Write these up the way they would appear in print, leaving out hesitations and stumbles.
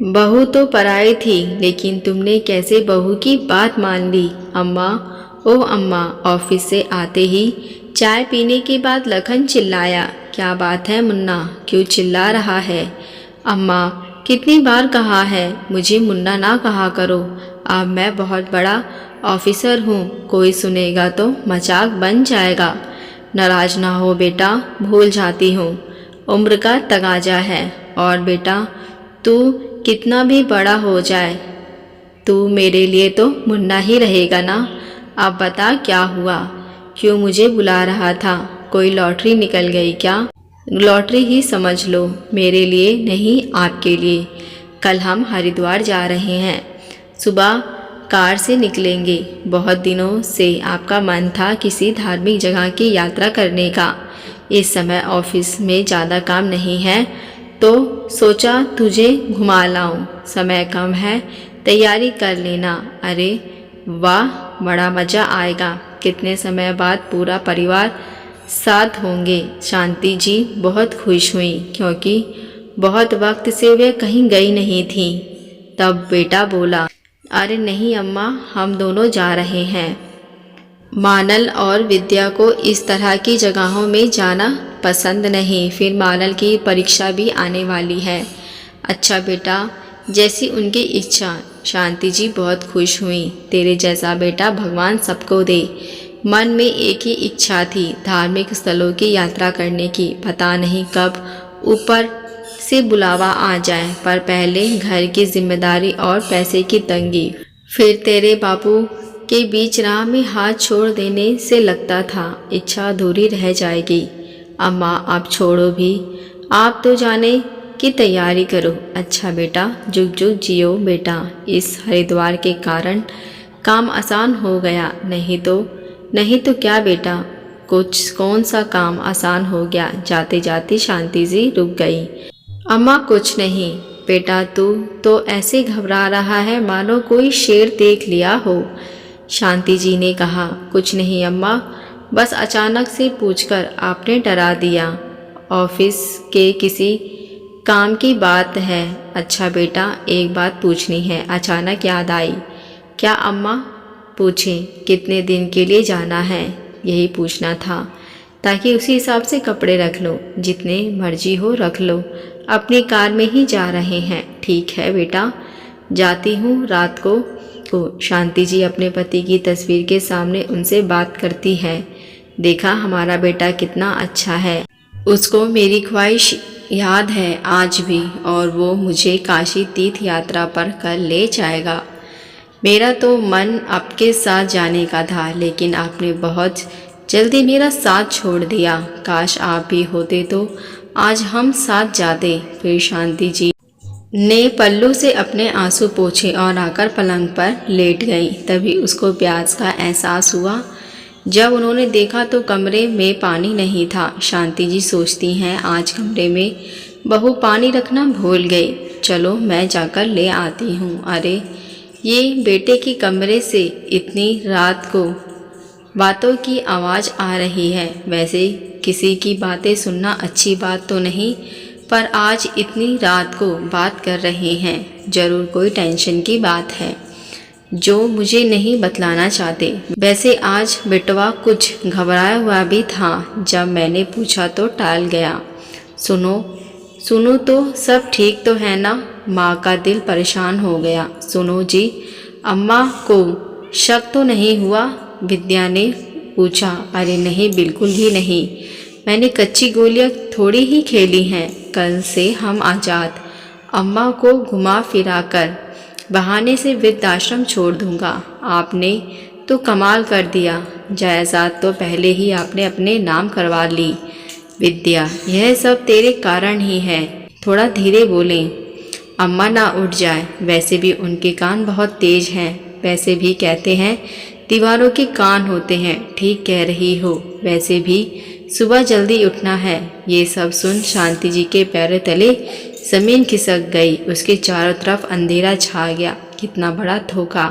बहू तो पराई थी, लेकिन तुमने कैसे बहू की बात मान ली? अम्मा, ओह अम्मा। ऑफिस से आते ही चाय पीने के बाद लखन चिल्लाया। क्या बात है मुन्ना, क्यों चिल्ला रहा है? अम्मा, कितनी बार कहा है मुझे मुन्ना ना कहा करो। अब मैं बहुत बड़ा ऑफिसर हूँ, कोई सुनेगा तो मजाक बन जाएगा। नाराज ना हो बेटा, भूल जाती हूँ, उम्र का तगाजा है। और बेटा, तू कितना भी बड़ा हो जाए, तू मेरे लिए तो मुन्ना ही रहेगा ना। अब बता क्या हुआ, क्यों मुझे बुला रहा था? कोई लॉटरी निकल गई क्या? लॉटरी ही समझ लो, मेरे लिए नहीं आपके लिए। कल हम हरिद्वार जा रहे हैं, सुबह कार से निकलेंगे। बहुत दिनों से आपका मन था किसी धार्मिक जगह की यात्रा करने का। इस समय ऑफिस में ज़्यादा काम नहीं है, तो सोचा तुझे घुमा लाऊं। समय कम है, तैयारी कर लेना। अरे वाह, बड़ा मज़ा आएगा। कितने समय बाद पूरा परिवार साथ होंगे। शांति जी बहुत खुश हुई, क्योंकि बहुत वक्त से वे कहीं गई नहीं थी। तब बेटा बोला, अरे नहीं अम्मा, हम दोनों जा रहे हैं। मानल और विद्या को इस तरह की जगहों में जाना पसंद नहीं, फिर मानल की परीक्षा भी आने वाली है। अच्छा बेटा, जैसी उनकी इच्छा। शांति जी बहुत खुश हुई। तेरे जैसा बेटा भगवान सबको दे। मन में एक ही इच्छा थी, धार्मिक स्थलों की यात्रा करने की। पता नहीं कब ऊपर से बुलावा आ जाए, पर पहले घर की जिम्मेदारी और पैसे की तंगी, फिर तेरे बापू के बीच राह में हाथ छोड़ देने से लगता था इच्छा अधूरी रह जाएगी। अम्मा आप छोड़ो भी, आप तो जाने की तैयारी करो। अच्छा बेटा, जुग जुग जियो बेटा। इस हरिद्वार के कारण काम आसान हो गया, नहीं तो क्या बेटा? कुछ कौन सा काम आसान हो गया? जाते जाते शांति जी रुक गई। अम्मा कुछ नहीं बेटा, तू तो ऐसे घबरा रहा है मानो कोई शेर देख लिया हो। शांति जी ने कहा, कुछ नहीं अम्मा, बस अचानक से पूछकर आपने डरा दिया। ऑफिस के किसी काम की बात है। अच्छा बेटा, एक बात पूछनी है, अचानक याद आई। क्या अम्मा? पूछें, कितने दिन के लिए जाना है? यही पूछना था, ताकि उसी हिसाब से कपड़े रख लो, जितने मर्जी हो रख लो। अपनी कार में ही जा रहे हैं। ठीक है बेटा, जाती हूँ रात को। शांति जी अपने पति की तस्वीर के सामने उनसे बात करती है। देखा हमारा बेटा कितना अच्छा है, उसको मेरी ख्वाहिश याद है आज भी, और वो मुझे काशी तीर्थ यात्रा पर कल ले जाएगा। मेरा तो मन आपके साथ जाने का था, लेकिन आपने बहुत जल्दी मेरा साथ छोड़ दिया। काश आप भी होते तो आज हम साथ जाते। फिर शांति जी ने पल्लू से अपने आंसू पोंछे और आकर पलंग पर लेट गई। तभी उसको प्यास का एहसास हुआ। जब उन्होंने देखा तो कमरे में पानी नहीं था। शांति जी सोचती हैं, आज कमरे में बहू पानी रखना भूल गई। चलो मैं जाकर ले आती हूँ। अरे ये बेटे के कमरे से इतनी रात को बातों की आवाज़ आ रही है। वैसे किसी की बातें सुनना अच्छी बात तो नहीं, पर आज इतनी रात को बात कर रहे हैं, जरूर कोई टेंशन की बात है जो मुझे नहीं बतलाना चाहते। वैसे आज बेटवा कुछ घबराया हुआ भी था, जब मैंने पूछा तो टाल गया। सुनो तो सब ठीक तो है ना? माँ का दिल परेशान हो गया। सुनो जी, अम्मा को शक तो नहीं हुआ? विद्या ने पूछा। अरे नहीं, बिल्कुल भी नहीं, मैंने कच्ची गोलियां थोड़ी ही खेली हैं। कल से हम आज़ाद। अम्मा को घुमा फिरा कर बहाने से वृद्धाश्रम छोड़ दूंगा। आपने तो कमाल कर दिया, जायदाद तो पहले ही आपने अपने नाम करवा ली। विद्या, यह सब तेरे कारण ही है। थोड़ा धीरे बोलें, अम्मा ना उठ जाए। वैसे भी उनके कान बहुत तेज हैं। वैसे भी कहते हैं दीवारों के कान होते हैं। ठीक कह रही हो। वैसे भी सुबह जल्दी उठना है। ये सब सुन शांति जी के पैरों तले जमीन खिसक गई। उसके चारों तरफ अंधेरा छा गया। कितना बड़ा धोखा।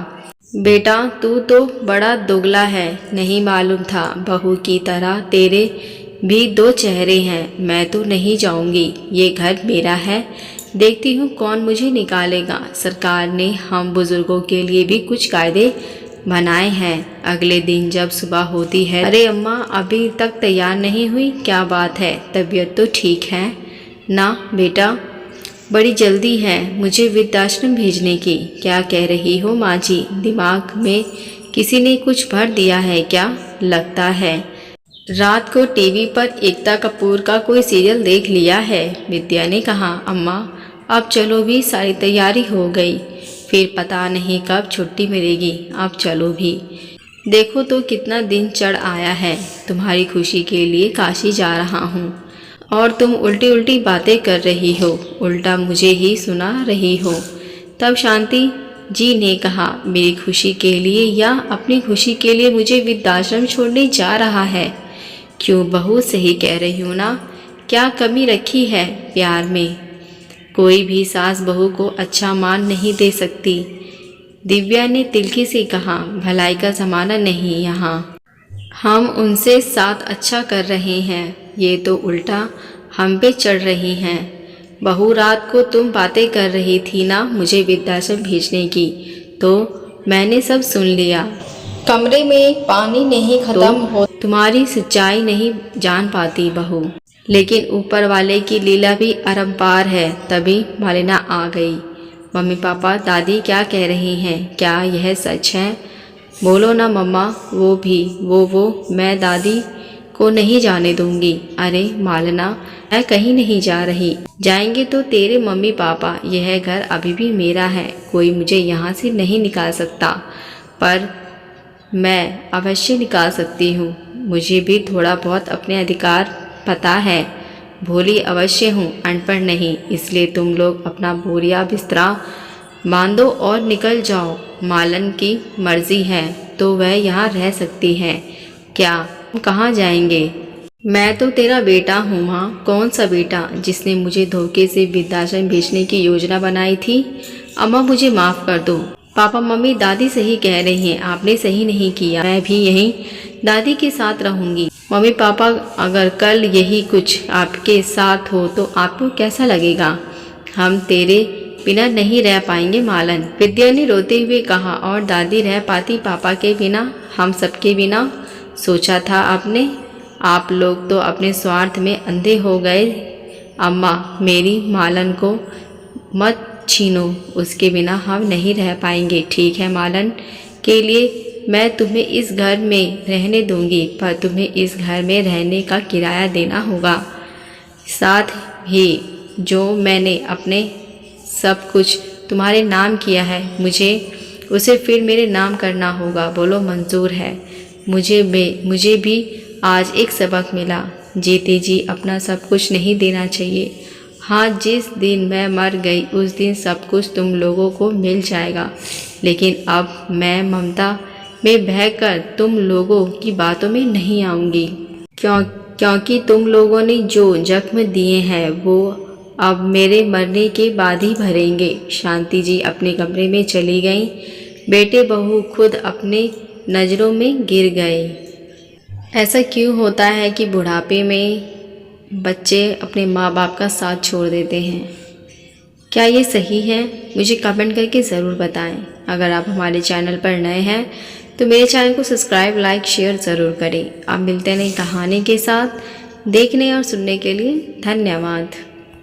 बेटा तू तो बड़ा दोगला है, नहीं मालूम था? बहू की तरह तेरे भी दो चेहरे हैं। मैं तो नहीं जाऊंगी, ये घर मेरा है, देखती हूँ कौन मुझे निकालेगा। सरकार ने हम बुजुर्गों के लिए भी कुछ कायदे बनाए हैं। अगले दिन जब सुबह होती है, अरे अम्मा अभी तक तैयार नहीं हुई, क्या बात है? तबीयत तो ठीक है ना बेटा? बड़ी जल्दी है मुझे वृद्धाश्रम भेजने की। क्या कह रही हो माँ जी? दिमाग में किसी ने कुछ भर दिया है क्या? लगता है रात को टीवी पर एकता कपूर का कोई सीरियल देख लिया है। विद्या ने कहा, अम्मा अब चलो भी, सारी तैयारी हो गई, फिर पता नहीं कब छुट्टी मिलेगी। अब चलो भी। देखो तो कितना दिन चढ़ आया है। तुम्हारी खुशी के लिए काशी जा रहा हूँ और तुम उल्टी उल्टी बातें कर रही हो, उल्टा मुझे ही सुना रही हो। तब शांति जी ने कहा, मेरी खुशी के लिए या अपनी खुशी के लिए मुझे वृद्धाश्रम छोड़ने जा रहा है? क्यों बहू, सही कह रही हूँ ना? क्या कमी रखी है प्यार में? कोई भी सास बहू को अच्छा मान नहीं दे सकती। दिव्या ने तिलकी से कहा, भलाई का ज़माना नहीं यहाँ, हम उनसे साथ अच्छा कर रहे हैं, ये तो उल्टा हम पे चढ़ रही हैं। बहू, रात को तुम बातें कर रही थी ना मुझे वृद्धाश्रम भेजने की, तो मैंने सब सुन लिया। कमरे में पानी नहीं खत्म हो, तुम्हारी सच्चाई नहीं जान पाती बहू, लेकिन ऊपर वाले की लीला भी अपरंपार है। तभी मालिना आ गई। मम्मी पापा दादी क्या कह रही हैं? क्या यह सच है? बोलो ना मम्मा। वो भी वो मैं दादी को नहीं जाने दूंगी। अरे मालिना, मैं कहीं नहीं जा रही। जाएंगे तो तेरे मम्मी पापा। यह घर अभी भी मेरा है, कोई मुझे यहाँ से नहीं निकाल सकता। पर मैं अवश्य निकाल सकती हूँ। मुझे भी थोड़ा बहुत अपने अधिकार पता है। भोली अवश्य हूँ, अनपढ़ नहीं। इसलिए तुम लोग अपना बोरिया बिस्तरा बांधो और निकल जाओ। मालन की मर्जी है तो वह यहाँ रह सकती है। क्या हम कहाँ जाएंगे? मैं तो तेरा बेटा हूँ माँ। कौन सा बेटा? जिसने मुझे धोखे से वृद्धाश्रम भेजने की योजना बनाई थी। अम्मा मुझे माफ़ कर दो। पापा मम्मी दादी सही कह रही हैं, आपने सही नहीं किया। मैं भी यहीं दादी के साथ रहूंगी। मम्मी पापा, अगर कल यही कुछ आपके साथ हो तो आपको कैसा लगेगा? हम तेरे बिना नहीं रह पाएंगे मालन, विद्या ने रोते हुए कहा। और दादी रह पाती पापा के बिना, हम सबके बिना? सोचा था आपने? आप लोग तो अपने स्वार्थ में अंधे हो गए। अम्मा, मेरी मालन को मत छीनो, उसके बिना हम नहीं रह पाएंगे। ठीक है, मालन के लिए मैं तुम्हें इस घर में रहने दूंगी, पर तुम्हें इस घर में रहने का किराया देना होगा। साथ ही जो मैंने अपने सब कुछ तुम्हारे नाम किया है, मुझे उसे फिर मेरे नाम करना होगा। बोलो मंजूर है? मुझे भी आज एक सबक मिला। जीते जी अपना सब कुछ नहीं देना चाहिए। हाँ, जिस दिन मैं मर गई उस दिन सब कुछ तुम लोगों को मिल जाएगा, लेकिन अब मैं ममता में बहकर तुम लोगों की बातों में नहीं आऊँगी। क्योंकि तुम लोगों ने जो जख्म दिए हैं वो अब मेरे मरने के बाद ही भरेंगे। शांति जी अपने कमरे में चली गईं। बेटे बहू खुद अपने नज़रों में गिर गए। ऐसा क्यों होता है कि बुढ़ापे में बच्चे अपने माँ बाप का साथ छोड़ देते हैं? क्या ये सही है? मुझे कमेंट करके ज़रूर बताएं। अगर आप हमारे चैनल पर नए हैं तो मेरे चैनल को सब्सक्राइब, लाइक, शेयर ज़रूर करें। आप मिलते हैं नई कहानी के साथ। देखने और सुनने के लिए धन्यवाद।